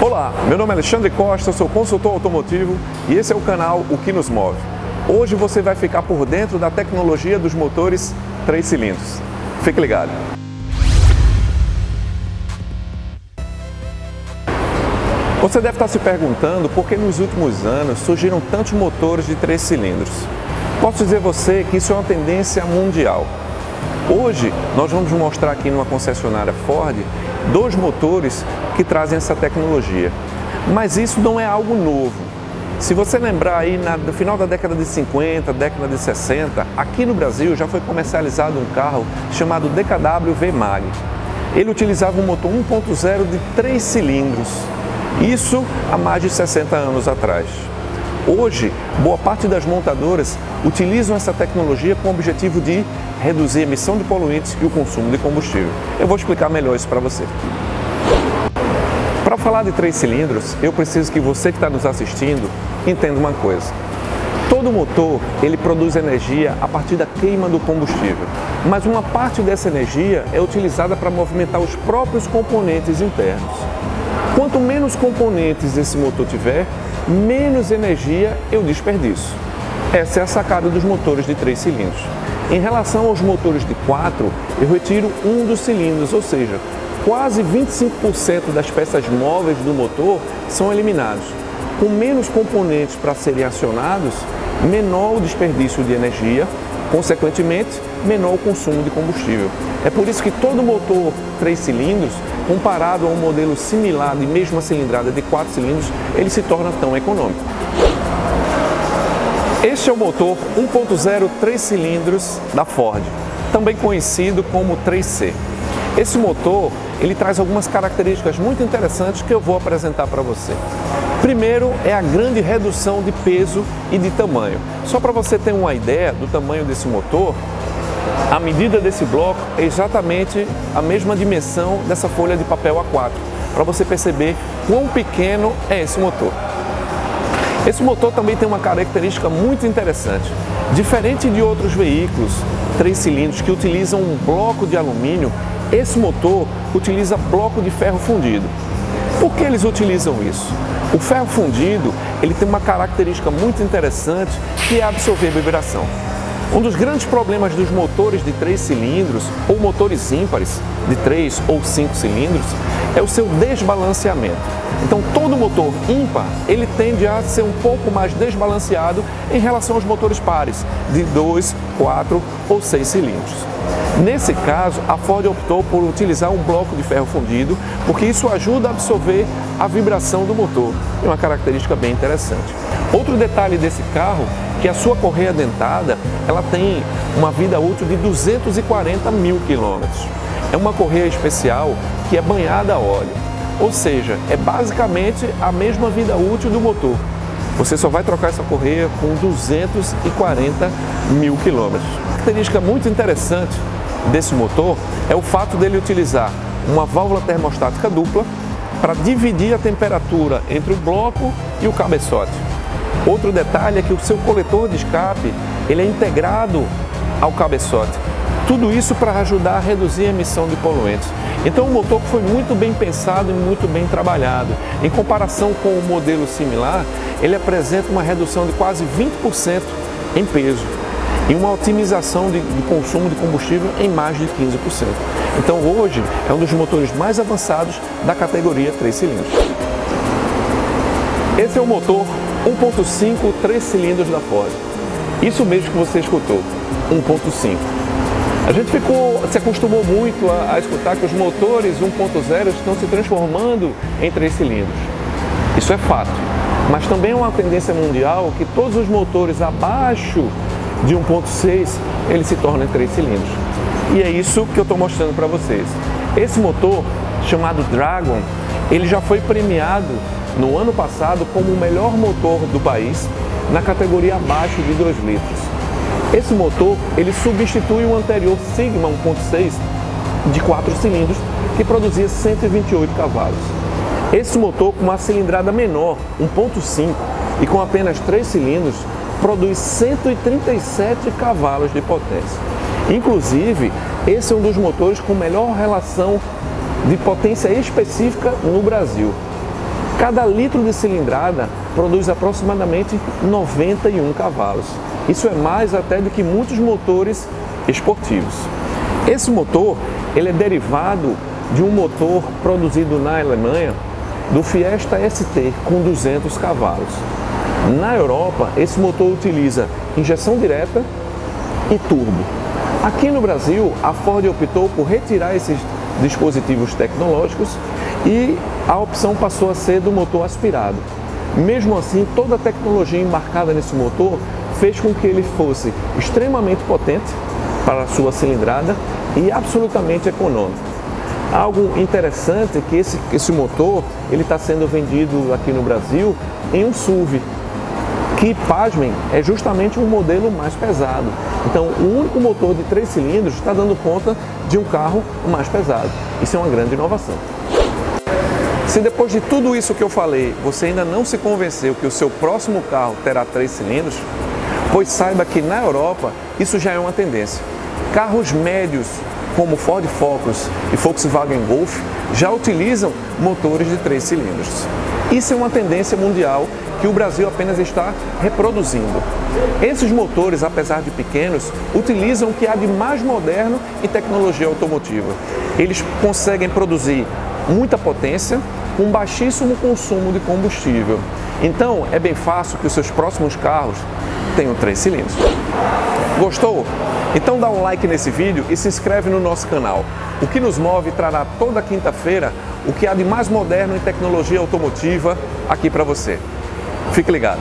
Olá, meu nome é Alexandre Costa, sou consultor automotivo e esse é o canal O Que Nos Move. Hoje você vai ficar por dentro da tecnologia dos motores 3 cilindros. Fique ligado! Você deve estar se perguntando por que nos últimos anos surgiram tantos motores de 3 cilindros. Posso dizer a você que isso é uma tendência mundial. Hoje nós vamos mostrar aqui numa concessionária Ford 2 motores que trazem essa tecnologia. Mas isso não é algo novo. Se você lembrar aí no final da década de 50, década de 60, aqui no Brasil já foi comercializado um carro chamado DKW V-Mag. Ele utilizava um motor 1.0 de 3 cilindros. Isso há mais de 60 anos atrás. Hoje, boa parte das montadoras utilizam essa tecnologia com o objetivo de reduzir a emissão de poluentes e o consumo de combustível. Eu vou explicar melhor isso para você. Para falar de 3 cilindros, eu preciso que você que está nos assistindo entenda uma coisa. Todo motor ele produz energia a partir da queima do combustível, mas uma parte dessa energia é utilizada para movimentar os próprios componentes internos. Quanto menos componentes esse motor tiver, menos energia eu desperdiço. Essa é a sacada dos motores de 3 cilindros. Em relação aos motores de 4, eu retiro um dos cilindros, ou seja, quase 25% das peças móveis do motor são eliminados. Com menos componentes para serem acionados, menor o desperdício de energia, consequentemente, menor o consumo de combustível. É por isso que todo motor 3 cilindros, comparado a um modelo similar de mesma cilindrada de 4 cilindros, ele se torna tão econômico. Este é o motor 1.0 3 cilindros da Ford, também conhecido como 3C. Esse motor ele traz algumas características muito interessantes que eu vou apresentar para você. Primeiro é a grande redução de peso e de tamanho. Só para você ter uma ideia do tamanho desse motor, a medida desse bloco é exatamente a mesma dimensão dessa folha de papel A4, para você perceber quão pequeno é esse motor. Esse motor também tem uma característica muito interessante. Diferente de outros veículos 3 cilindros que utilizam um bloco de alumínio, esse motor utiliza bloco de ferro fundido. Por que eles utilizam isso? O ferro fundido ele tem uma característica muito interessante que é absorver vibração. Um dos grandes problemas dos motores de 3 cilindros ou motores ímpares de 3 ou 5 cilindros é o seu desbalanceamento. Então todo motor ímpar ele tende a ser um pouco mais desbalanceado em relação aos motores pares de 2, 4 ou 6 cilindros. Nesse caso, a Ford optou por utilizar um bloco de ferro fundido porque isso ajuda a absorver a vibração do motor. É uma característica bem interessante. Outro detalhe desse carro que a sua correia dentada ela tem uma vida útil de 240 mil quilômetros. É uma correia especial que é banhada a óleo, ou seja, é basicamente a mesma vida útil do motor. Você só vai trocar essa correia com 240 mil quilômetros. Uma característica muito interessante desse motor é o fato dele utilizar uma válvula termostática dupla para dividir a temperatura entre o bloco e o cabeçote. Outro detalhe é que o seu coletor de escape ele é integrado ao cabeçote. Tudo isso para ajudar a reduzir a emissão de poluentes. Então o motor foi muito bem pensado e muito bem trabalhado. Em comparação com o modelo similar, ele apresenta uma redução de quase 20% em peso e uma otimização de consumo de combustível em mais de 15%. Então hoje é um dos motores mais avançados da categoria 3 cilindros. Esse é o motor 1.5 3 cilindros da Ford. Isso mesmo que você escutou, 1.5. A gente se acostumou muito a escutar que os motores 1.0 estão se transformando em 3 cilindros. Isso é fato, mas também é uma tendência mundial que todos os motores abaixo de 1.6 eles se tornam em 3 cilindros. E é isso que eu estou mostrando para vocês. Esse motor, chamado Dragon, ele já foi premiado no ano passado como o melhor motor do país na categoria abaixo de 2 litros. Esse motor ele substitui o anterior Sigma 1.6 de 4 cilindros que produzia 128 cavalos. Esse motor com uma cilindrada menor, 1.5 e com apenas 3 cilindros, produz 137 cavalos de potência. Inclusive, esse é um dos motores com melhor relação de potência específica no Brasil. Cada litro de cilindrada produz aproximadamente 91 cavalos. Isso é mais até do que muitos motores esportivos. Esse motor ele é derivado de um motor produzido na Alemanha, do Fiesta ST, com 200 cavalos. Na Europa, esse motor utiliza injeção direta e turbo. Aqui no Brasil, a Ford optou por retirar esses dispositivos tecnológicos e a opção passou a ser do motor aspirado. Mesmo assim, toda a tecnologia embarcada nesse motor fez com que ele fosse extremamente potente para a sua cilindrada e absolutamente econômico. Algo interessante é que esse motor ele está sendo vendido aqui no Brasil em um SUV, que, pasmem, é justamente um modelo mais pesado. Então, o único motor de 3 cilindros está dando conta de um carro mais pesado. Isso é uma grande inovação. Se depois de tudo isso que eu falei, você ainda não se convenceu que o seu próximo carro terá 3 cilindros, pois saiba que na Europa isso já é uma tendência. Carros médios como Ford Focus e Volkswagen Golf já utilizam motores de 3 cilindros. Isso é uma tendência mundial que o Brasil apenas está reproduzindo. Esses motores, apesar de pequenos, utilizam o que há de mais moderno em tecnologia automotiva. Eles conseguem produzir muita potência com baixíssimo consumo de combustível. Então, é bem fácil que os seus próximos carros tenham 3 cilindros. Gostou? Então dá um like nesse vídeo e se inscreve no nosso canal. O Que Nos Move trará toda quinta-feira o que há de mais moderno em tecnologia automotiva aqui para você. Fique ligado!